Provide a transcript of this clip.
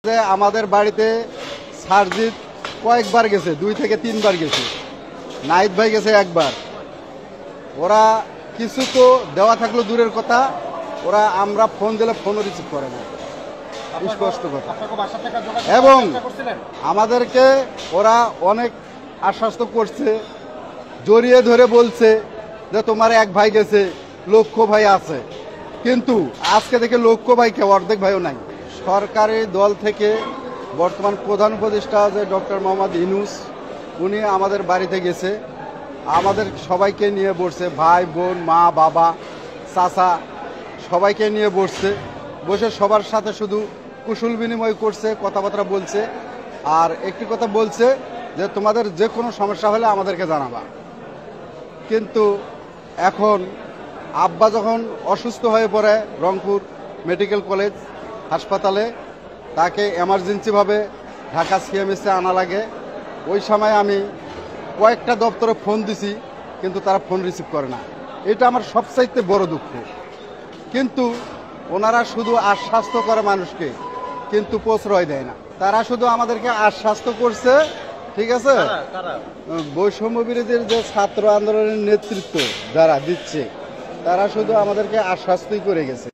যে আমাদের বাড়িতে সারজিৎ কয়েকবার গেছে, 2 থেকে 3 বার গেছে, নাহিদ ভাই গেছে একবার। ওরা কিছু তো দেওয়া থাকলো দূরের কথা, ওরা আমরা ফোন দিলে ফোনও রিসিভ করে না, স্পষ্ট কথা। এবং আমাদেরকে ওরা অনেক আশ্বস্ত করছে, জড়িয়ে ধরে বলছে যে তোমার এক ভাই গেছে, লক্ষ্য ভাই আছে। কিন্তু আজকে থেকে লক্ষ্য ভাই কেউ, অর্ধেক ভাইও নাই। সরকারি দল থেকে বর্তমান প্রধান উপদেষ্টা যে ডক্টর মোহাম্মদ ইউনূস, উনি আমাদের বাড়িতে গেছে, আমাদের সবাইকে নিয়ে বসছে, ভাই বোন মা বাবা চাচা সবাইকে নিয়ে বসছে, বসে সবার সাথে শুধু কুশল বিনিময় করছে, কথাবার্তা বলছে। আর একটি কথা বলছে যে তোমাদের যে কোনো সমস্যা হলে আমাদেরকে জানাবা। কিন্তু এখন আব্বা যখন অসুস্থ হয়ে পড়ে রংপুর মেডিকেল কলেজ হাসপাতালে, তাকে এমার্জেন্সিভাবে ঢাকা সিএমএসে আনা লাগে। ওই সময় আমি কয়েকটা দপ্তরে ফোন দিছি, কিন্তু তারা ফোন রিসিভ করে না। এটা আমার সবচাইতে বড় দুঃখ। কিন্তু ওনারা শুধু আশ্বাস্ত করে মানুষকে, কিন্তু প্রশ্রয় দেয় না। তারা শুধু আমাদেরকে আশ্বাস্ত করছে, ঠিক আছে। বৈষম্য বিরোধীর যে ছাত্র আন্দোলনের নেতৃত্ব যারা দিচ্ছে, তারা শুধু আমাদেরকে আশ্বাস্তই করে গেছে।